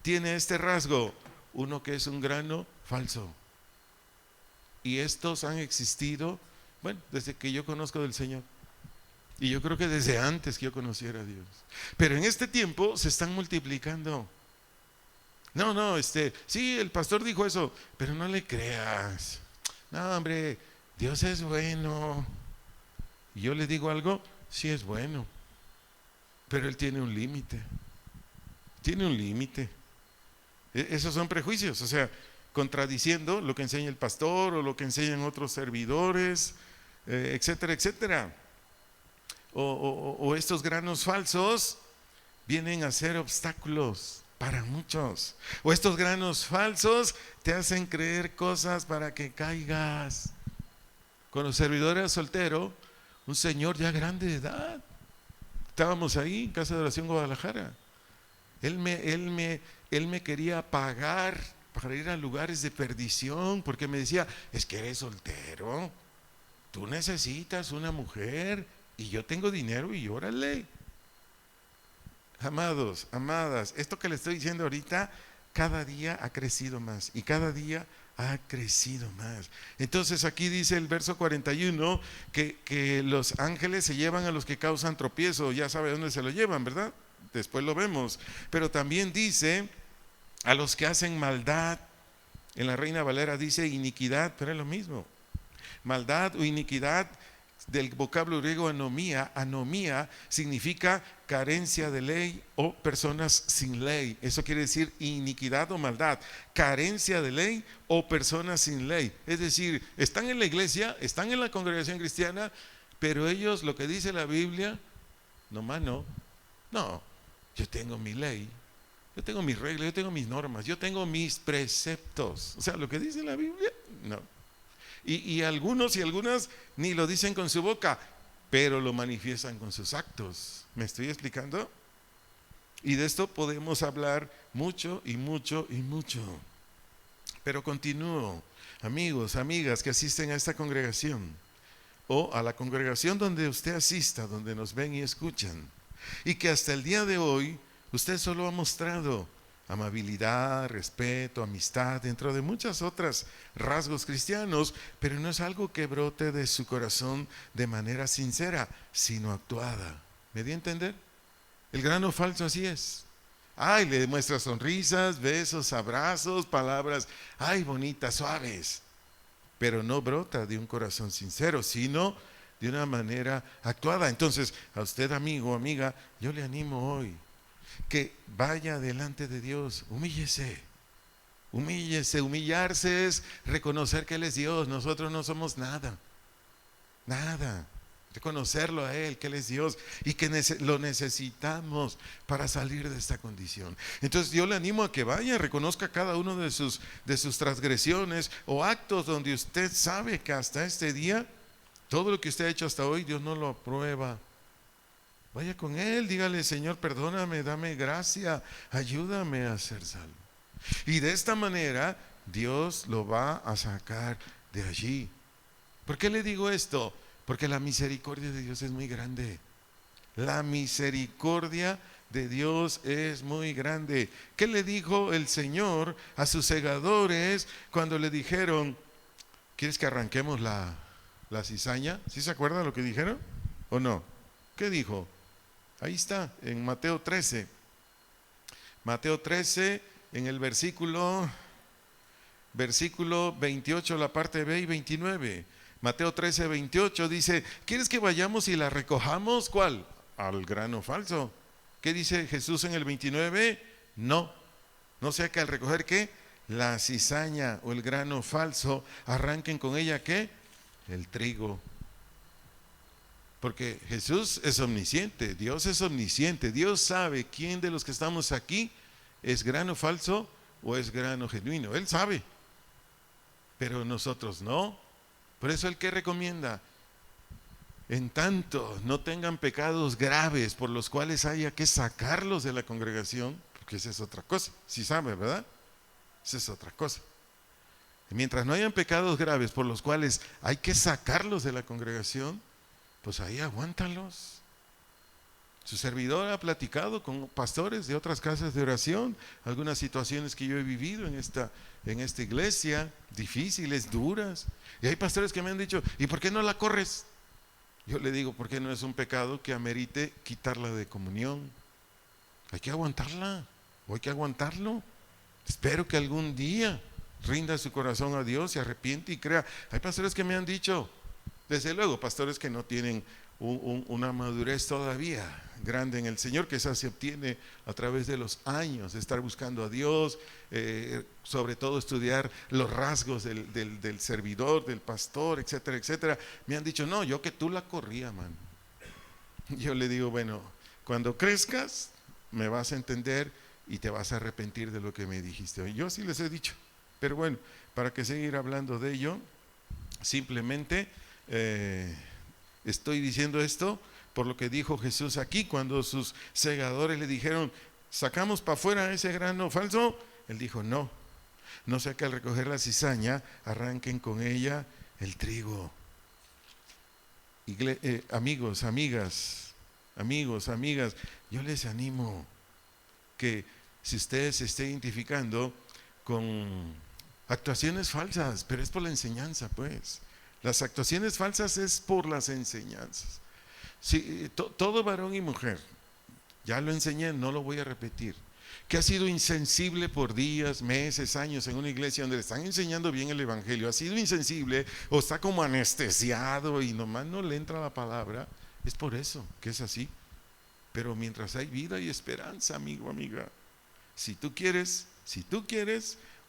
tiene este rasgo? Uno que es un grano falso. Y estos han existido, bueno, desde que yo conozco del Señor. Y yo creo que desde antes que yo conociera a Dios. Pero en este tiempo se están multiplicando. No, sí, el pastor dijo eso, pero no le creas. No, hombre, Dios es bueno. Y yo le digo algo, sí es bueno, pero Él tiene un límite. Tiene un límite. Esos son prejuicios, o sea, contradiciendo lo que enseña el pastor o lo que enseñan otros servidores, etcétera, etcétera. O estos granos falsos vienen a ser obstáculos para muchos. O estos granos falsos te hacen creer cosas para que caigas. Cuando servidor era soltero, un señor ya grande de edad, estábamos ahí en Casa de Oración Guadalajara. Él me quería pagar para ir a lugares de perdición, porque me decía, es que eres soltero, tú necesitas una mujer y yo tengo dinero y órale. Amados, amadas, esto que le estoy diciendo ahorita, cada día ha crecido más y cada día ha crecido más. Entonces aquí dice el verso 41 que los ángeles se llevan a los que causan tropiezo. Ya sabe dónde se lo llevan, ¿verdad? Después lo vemos. Pero también dice a los que hacen maldad. En la Reina Valera dice iniquidad, pero es lo mismo. Maldad o iniquidad, del vocablo griego anomía significa carencia de ley o personas sin ley. Eso quiere decir iniquidad o maldad, carencia de ley o personas sin ley. Es decir, están en la iglesia, están en la congregación cristiana, pero ellos, lo que dice la Biblia, no, yo tengo mi ley, yo tengo mis reglas, yo tengo mis normas, yo tengo mis preceptos. O sea, lo que dice la Biblia, no. Y algunos y algunas ni lo dicen con su boca, pero lo manifiestan con sus actos. ¿Me estoy explicando? Y de esto podemos hablar mucho y mucho y mucho. Pero continúo. Amigos, amigas que asisten a esta congregación o a la congregación donde usted asista, donde nos ven y escuchan, y que hasta el día de hoy usted solo ha mostrado amabilidad, respeto, amistad, dentro de muchas otras rasgos cristianos, pero no es algo que brote de su corazón de manera sincera, sino actuada. ¿Me di a entender? El grano falso así es. Ay, le demuestra sonrisas, besos, abrazos, palabras, ay, bonitas, suaves, pero no brota de un corazón sincero, sino de una manera actuada. Entonces, a usted, amigo, amiga, yo le animo hoy que vaya delante de Dios, humíllese. Humillarse es reconocer que Él es Dios, nosotros no somos nada. reconocerlo a Él, que Él es Dios y que lo necesitamos para salir de esta condición. Entonces yo le animo a que vaya, reconozca cada uno de sus transgresiones o actos donde usted sabe que hasta este día, todo lo que usted ha hecho hasta hoy, Dios no lo aprueba. Vaya con Él, dígale: Señor, perdóname, dame gracia, ayúdame a ser salvo. Y de esta manera Dios lo va a sacar de allí. ¿Por qué le digo esto? Porque la misericordia de Dios es muy grande. La misericordia de Dios es muy grande. ¿Qué le dijo el Señor a sus segadores cuando le dijeron: ¿quieres que arranquemos la cizaña? ¿Sí se acuerdan lo que dijeron o no? ¿Qué dijo? Ahí está, en Mateo 13. Mateo 13, en el versículo 28, la parte B y 29. Mateo 13, 28 dice: ¿quieres que vayamos y la recojamos? ¿Cuál? Al grano falso. ¿Qué dice Jesús en el 29? No sea que al recoger ¿qué? La cizaña o el grano falso, arranquen con ella ¿qué? El trigo. Porque Jesús es omnisciente, Dios es omnisciente, Dios sabe quién de los que estamos aquí es grano falso o es grano genuino. Él sabe, pero nosotros no. Por eso Él, ¿qué recomienda? En tanto no tengan pecados graves por los cuales haya que sacarlos de la congregación, porque esa es otra cosa. Sí sabe, ¿verdad? Esa es otra cosa. Y mientras no hayan pecados graves por los cuales hay que sacarlos de la congregación, pues ahí aguántalos. Su servidor ha platicado con pastores de otras casas de oración, algunas situaciones que yo he vivido en esta iglesia, difíciles, duras. Y hay pastores que me han dicho: ¿y por qué no la corres? Yo le digo: porque no es un pecado que amerite quitarla de comunión. Hay que aguantarla, o hay que aguantarlo. Espero que algún día rinda su corazón a Dios, se arrepiente y crea. Hay pastores que me han dicho, desde luego, pastores que no tienen una madurez todavía grande en el Señor, que esa se obtiene a través de los años, de estar buscando a Dios, sobre todo estudiar los rasgos del servidor, del pastor, etcétera, etcétera. Me han dicho: no, yo que tú la corría, man. Yo le digo: bueno, cuando crezcas me vas a entender y te vas a arrepentir de lo que me dijiste hoy. Yo sí les he dicho, pero bueno, para que seguir hablando de ello, simplemente estoy diciendo esto por lo que dijo Jesús aquí cuando sus segadores le dijeron: ¿sacamos para afuera ese grano falso? Él dijo: no sea que al recoger la cizaña arranquen con ella el trigo. Amigos, amigas, yo les animo que si ustedes se esté identificando con actuaciones falsas, pero es por la enseñanza, pues. Las actuaciones falsas es por las enseñanzas. Sí, todo varón y mujer, ya lo enseñé, no lo voy a repetir, que ha sido insensible por días, meses, años en una iglesia donde le están enseñando bien el evangelio, ha sido insensible o está como anestesiado y nomás no le entra la palabra, es por eso que es así. Pero mientras hay vida y esperanza, amigo, amiga, si tú quieres,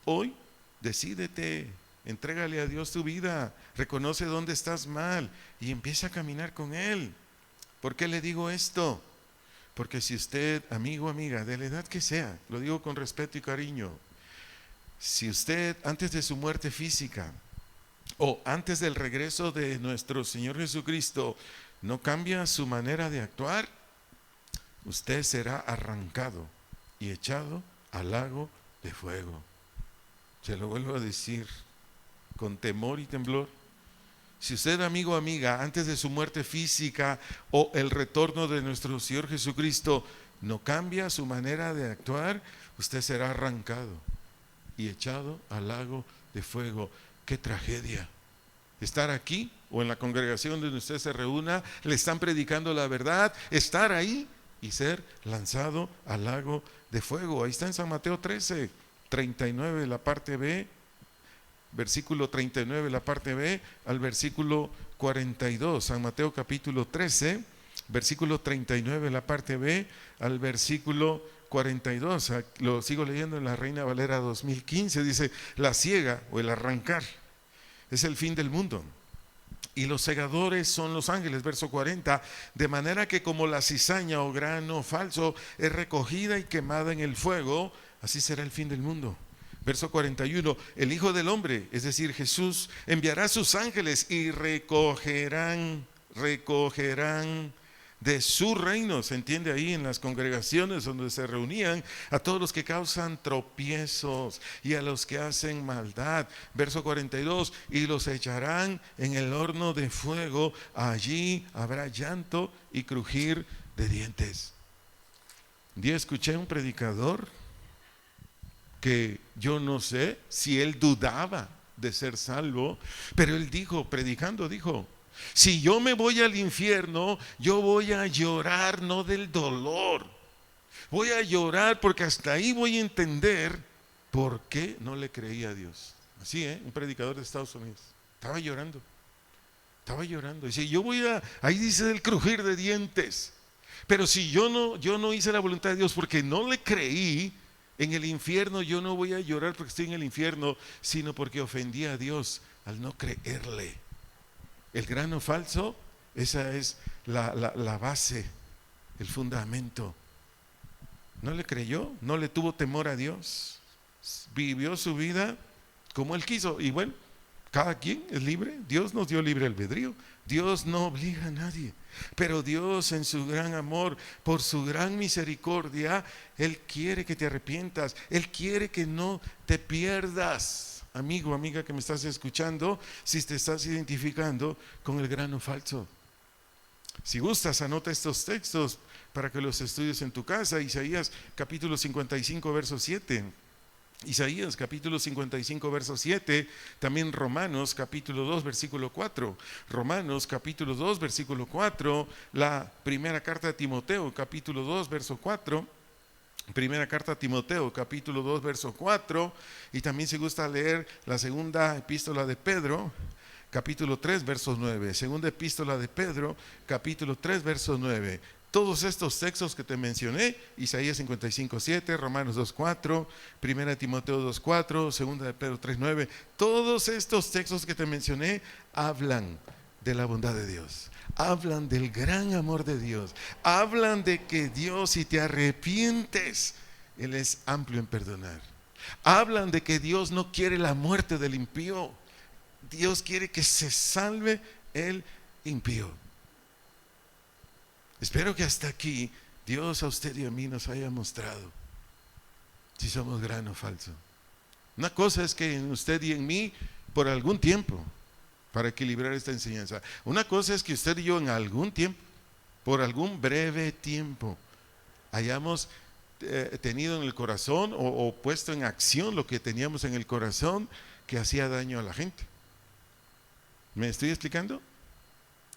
hoy decídete, entrégale a Dios tu vida, reconoce dónde estás mal y empieza a caminar con Él. ¿Por qué le digo esto? Porque si usted, amigo, amiga, de la edad que sea, lo digo con respeto y cariño, si usted antes de su muerte física o antes del regreso de nuestro Señor Jesucristo no cambia su manera de actuar, usted será arrancado y echado al lago de fuego. Se lo vuelvo a decir con temor y temblor. Si usted, amigo o amiga, antes de su muerte física o el retorno de nuestro Señor Jesucristo no cambia su manera de actuar, usted será arrancado y echado al lago de fuego. ¡Qué tragedia! Estar aquí o en la congregación donde usted se reúna, le están predicando la verdad, estar ahí y ser lanzado al lago de fuego. Ahí está en San Mateo 13, 39, la parte B, versículo 39, la parte B, al versículo 42. San Mateo capítulo 13, versículo 39, la parte B, al versículo 42. Lo sigo leyendo en la Reina Valera 2015. Dice: la siega o el arrancar es el fin del mundo. y los segadores son los ángeles, verso 40, de manera que como la cizaña o grano falso es recogida y quemada en el fuego, así será el fin del mundo. Verso 41, el Hijo del Hombre, es decir, Jesús, enviará a sus ángeles y recogerán de su reino, se entiende ahí en las congregaciones donde se reunían, a todos los que causan tropiezos y a los que hacen maldad. Verso 42, y los echarán en el horno de fuego, allí habrá llanto y crujir de dientes. Un día escuché a un predicador que yo no sé si él dudaba de ser salvo, pero él dijo, predicando, dijo: si yo me voy al infierno, yo voy a llorar no del dolor, voy a llorar porque hasta ahí voy a entender por qué no le creía a Dios. Así, un predicador de Estados Unidos, estaba llorando. Dice, ahí dice el crujir de dientes, pero si yo no hice la voluntad de Dios porque no le creí, en el infierno yo no voy a llorar porque estoy en el infierno, sino porque ofendí a Dios al no creerle. El grano falso, esa es la base, el fundamento. No le creyó, no le tuvo temor a Dios, vivió su vida como él quiso. Y bueno, cada quien es libre, Dios nos dio libre albedrío, Dios no obliga a nadie, pero Dios en su gran amor, por su gran misericordia, Él quiere que te arrepientas, Él quiere que no te pierdas. Amigo, amiga que me estás escuchando, si te estás identificando con el grano falso, si gustas, anota estos textos para que los estudies en tu casa. Isaías capítulo 55 verso 7, Isaías capítulo 55 verso 7, también Romanos capítulo 2 versículo 4, Romanos capítulo 2 versículo 4, la primera carta de Timoteo capítulo 2 verso 4, primera carta a Timoteo capítulo 2 verso 4, y también si gusta leer la segunda epístola de Pedro capítulo 3 verso 9, segunda epístola de Pedro capítulo 3 verso 9. Todos estos textos que te mencioné, Isaías 55:7, Romanos 2:4, primera Timoteo 2:4, segunda de Pedro 3:9, todos estos textos que te mencioné hablan de la bondad de Dios, hablan del gran amor de Dios, hablan de que Dios, si te arrepientes, Él es amplio en perdonar. Hablan de que Dios no quiere la muerte del impío, Dios quiere que se salve el impío. Espero que hasta aquí Dios a usted y a mí nos haya mostrado si somos grano falso. Una cosa es que en usted y en mí por algún tiempo, para equilibrar esta enseñanza, una cosa es que usted y yo en algún tiempo, por algún breve tiempo, hayamos tenido en el corazón o puesto en acción lo que teníamos en el corazón que hacía daño a la gente. ¿Me estoy explicando?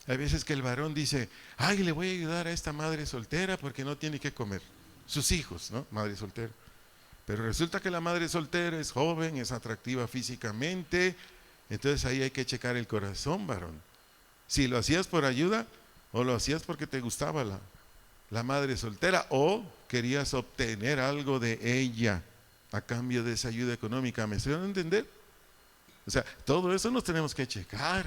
Hay veces que el varón dice: ay, le voy a ayudar a esta madre soltera porque no tiene que comer. Sus hijos, ¿no? Madre soltera. Pero resulta que la madre soltera es joven, es atractiva físicamente. Entonces ahí hay que checar el corazón, varón. Si lo hacías por ayuda o lo hacías porque te gustaba la madre soltera o querías obtener algo de ella a cambio de esa ayuda económica. ¿Me estoy dando a entender? O sea, todo eso nos tenemos que checar.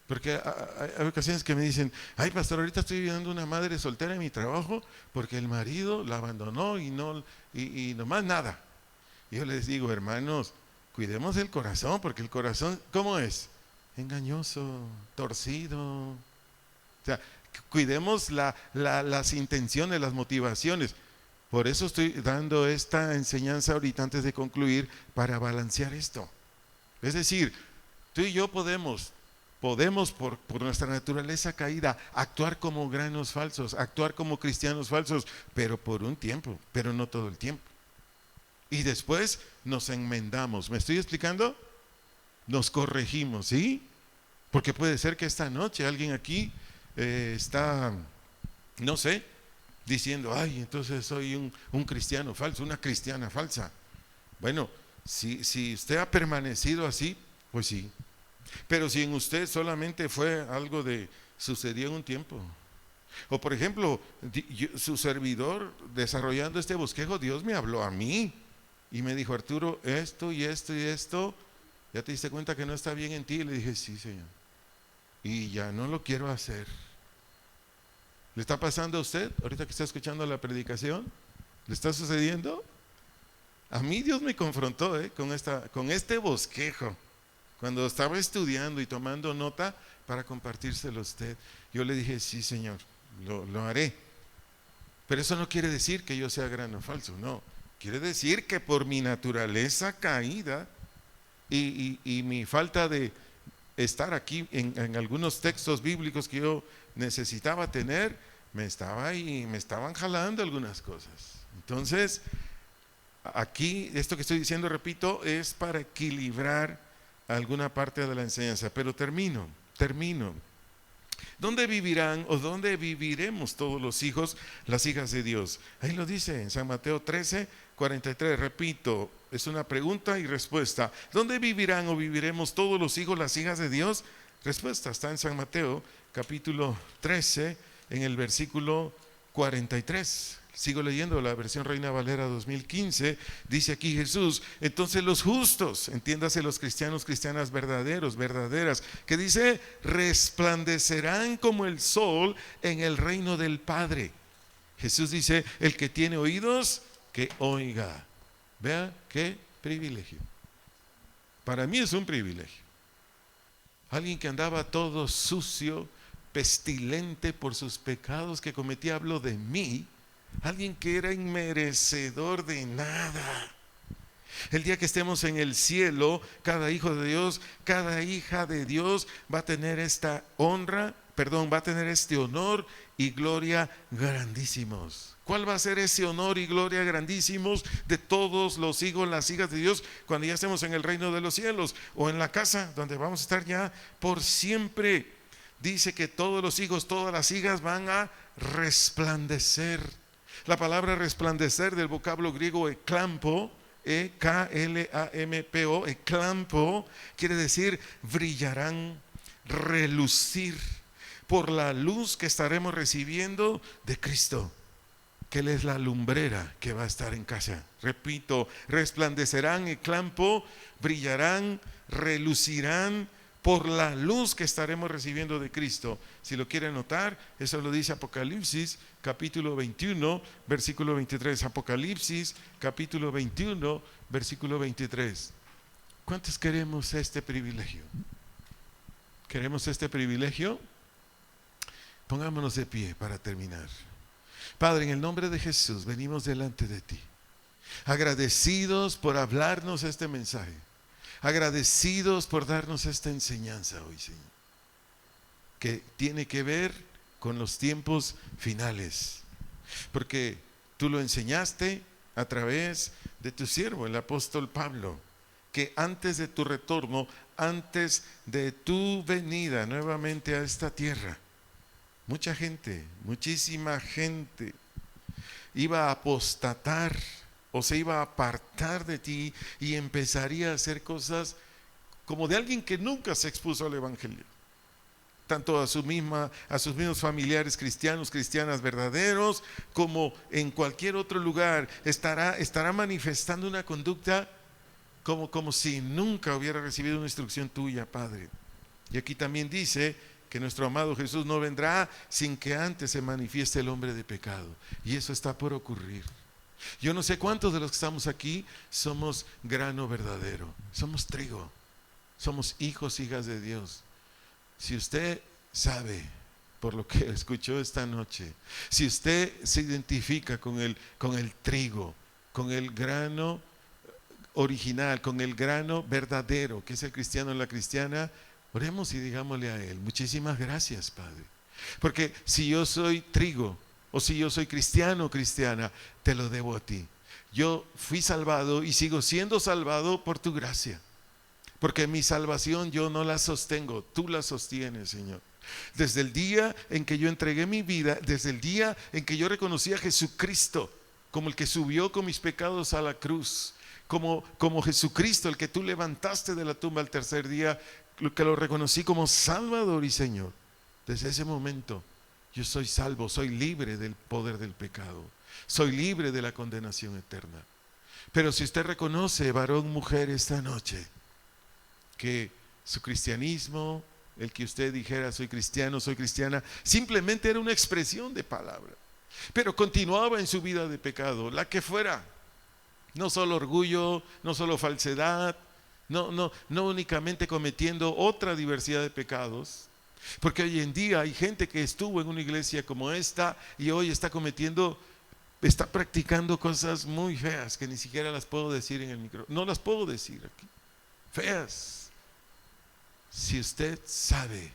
Porque hay ocasiones que me dicen: ay, pastor, ahorita estoy viviendo una madre soltera en mi trabajo porque el marido la abandonó y nomás nada. Y yo les digo: hermanos, cuidemos el corazón, porque el corazón, ¿cómo es? Engañoso, torcido. O sea, cuidemos las intenciones, las motivaciones. Por eso estoy dando esta enseñanza ahorita antes de concluir, para balancear esto. Es decir, tú y yo podemos por nuestra naturaleza caída actuar como granos falsos, actuar como cristianos falsos, pero por un tiempo, pero no todo el tiempo. Y después nos enmendamos. ¿Me estoy explicando? Nos corregimos, ¿sí? Porque puede ser que esta noche alguien aquí está, no sé, diciendo: ay, entonces soy un cristiano falso, una cristiana falsa. Bueno, si usted ha permanecido así, pues sí. Pero si en usted solamente fue algo de sucedió en un tiempo, o por ejemplo, su servidor desarrollando este bosquejo, Dios me habló a mí y me dijo: Arturo, esto y esto y esto, ¿ya te diste cuenta que no está bien en ti? Y le dije: sí, Señor. y ya no lo quiero hacer. ¿Le está pasando a usted ahorita que está escuchando la predicación? ¿Le está sucediendo? A mí Dios me confrontó con este bosquejo cuando estaba estudiando y tomando nota para compartírselo a usted. Yo le dije, sí, Señor, lo haré. Pero eso no quiere decir que yo sea grano falso, no. Quiere decir que por mi naturaleza caída y mi falta de estar aquí en algunos textos bíblicos que yo necesitaba tener, me estaban jalando algunas cosas. Entonces, aquí, esto que estoy diciendo, repito, es para equilibrar alguna parte de la enseñanza. Pero termino. ¿Dónde vivirán o dónde viviremos todos los hijos, las hijas de Dios? Ahí lo dice en San Mateo 13, 43. Repito, es una pregunta y respuesta. ¿Dónde vivirán o viviremos todos los hijos, las hijas de Dios? Respuesta está en San Mateo capítulo 13, en el versículo 43. Sigo leyendo la versión Reina Valera 2015. Dice aquí Jesús: entonces los justos, entiéndase los cristianos, cristianas verdaderos, verdaderas, que dice, resplandecerán como el sol en el reino del Padre. Jesús dice, el que tiene oídos, que oiga. Vea qué privilegio. Para mí es un privilegio. Alguien que andaba todo sucio, pestilente por sus pecados que cometía, hablo de mí. Alguien que era inmerecedor de nada. El día que estemos en el cielo, cada hijo de Dios, cada hija de Dios va a tener esta honra, va a tener este honor y gloria grandísimos. ¿Cuál va a ser ese honor y gloria grandísimos de todos los hijos, las hijas de Dios, cuando ya estemos en el reino de los cielos o en la casa donde vamos a estar ya por siempre? Dice que todos los hijos, todas las hijas van a resplandecer. La palabra resplandecer del vocablo griego eklampo, E-K-L-A-M-P-O, eklampo, quiere decir brillarán, relucir por la luz que estaremos recibiendo de Cristo, que Él es la lumbrera que va a estar en casa. Repito, resplandecerán, eklampo, brillarán, relucirán por la luz que estaremos recibiendo de Cristo. Si lo quieren notar, eso lo dice Apocalipsis capítulo 21, versículo 23. Apocalipsis capítulo 21, versículo 23. ¿Cuántos queremos este privilegio? ¿Queremos este privilegio? Pongámonos de pie para terminar. Padre, en el nombre de Jesús, venimos delante de ti, agradecidos por hablarnos este mensaje, agradecidos por darnos esta enseñanza hoy, Señor, que tiene que ver con los tiempos finales, porque tú lo enseñaste a través de tu siervo, el apóstol Pablo, que antes de tu retorno, antes de tu venida nuevamente a esta tierra, mucha gente, muchísima gente iba a apostatar o se iba a apartar de ti y empezaría a hacer cosas como de alguien que nunca se expuso al evangelio, tanto a sus mismos familiares cristianos, cristianas verdaderos, como en cualquier otro lugar. Estará manifestando una conducta como si nunca hubiera recibido una instrucción tuya, Padre. Y aquí también dice que nuestro amado Jesús no vendrá sin que antes se manifieste el hombre de pecado, y eso está por ocurrir. Yo no sé cuántos de los que estamos aquí somos grano verdadero, somos trigo, somos hijos, hijas de Dios. Si usted sabe, por lo que escuchó esta noche, si usted se identifica con el trigo, con el grano original, con el grano verdadero, que es el cristiano y la cristiana, oremos y digámosle a Él: muchísimas gracias, Padre, porque si yo soy trigo o si yo soy cristiano o cristiana, te lo debo a ti. Yo fui salvado y sigo siendo salvado por tu gracia, porque mi salvación yo no la sostengo, tú la sostienes, Señor. Desde el día en que yo entregué mi vida, desde el día en que yo reconocí a Jesucristo como el que subió con mis pecados a la cruz, como Jesucristo, el que tú levantaste de la tumba al tercer día, que lo reconocí como Salvador y Señor, desde ese momento yo soy salvo, soy libre del poder del pecado, soy libre de la condenación eterna. Pero si usted reconoce, varón, mujer, esta noche, que su cristianismo el que usted dijera soy cristiano, soy cristiana, simplemente era una expresión de palabra. Pero continuaba en su vida de pecado, la que fuera. No solo orgullo, no solo falsedad, no únicamente cometiendo otra diversidad de pecados. Porque hoy en día hay gente que estuvo en una iglesia como esta y hoy está practicando cosas muy feas que ni siquiera las puedo decir en el micrófono. No las puedo decir aquí. Feas. Si usted sabe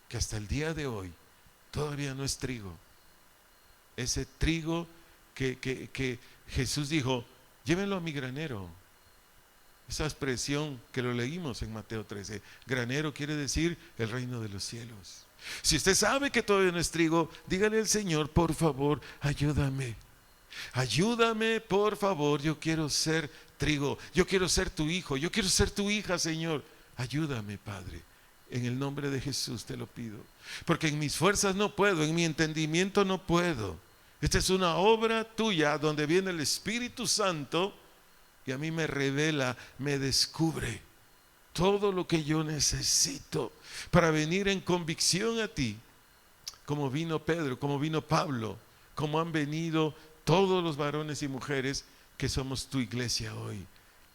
que hasta el día de hoy todavía no es trigo, ese trigo que Jesús dijo, llévenlo a mi granero. Esa expresión que lo leímos en Mateo 13, granero quiere decir el reino de los cielos. Si usted sabe que todavía no es trigo, dígale al Señor, por favor, ayúdame. Ayúdame, por favor, yo quiero ser trigo, yo quiero ser tu hijo, yo quiero ser tu hija, Señor. Ayúdame, Padre. En el nombre de Jesús te lo pido. Porque en mis fuerzas no puedo, en mi entendimiento no puedo. Esta es una obra tuya donde viene el Espíritu Santo y a mí me revela, me descubre todo lo que yo necesito para venir en convicción a ti, como vino Pedro, como vino Pablo, como han venido todos los varones y mujeres que somos tu iglesia hoy,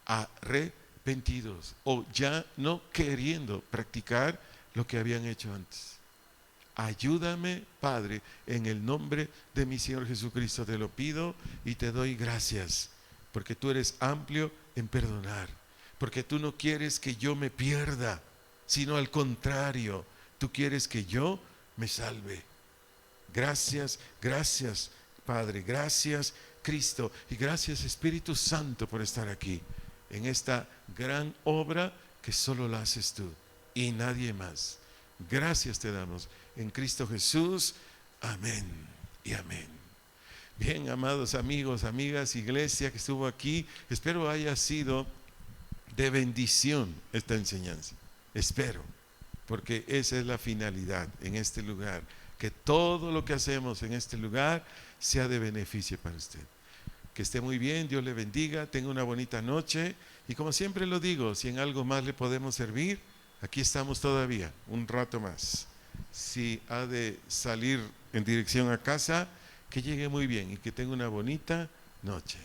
arrepentidos o ya no queriendo practicar lo que habían hecho antes. Ayúdame, Padre, en el nombre de mi Señor Jesucristo te lo pido y te doy gracias, porque tú eres amplio en perdonar, porque tú no quieres que yo me pierda, sino al contrario, tú quieres que yo me salve. Gracias, gracias, Padre, gracias, Cristo, y gracias, Espíritu Santo, por estar aquí, en esta gran obra que solo la haces tú y nadie más. Gracias te damos en Cristo Jesús. Amén y amén. Bien, amados amigos, amigas, iglesia que estuvo aquí, espero haya sido de bendición esta enseñanza. Espero, porque esa es la finalidad en este lugar, que todo lo que hacemos en este lugar sea de beneficio para usted. Que esté muy bien, Dios le bendiga, tenga una bonita noche y como siempre lo digo, si en algo más le podemos servir, aquí estamos todavía, un rato más. Si ha de salir en dirección a casa, que llegue muy bien y que tenga una bonita noche.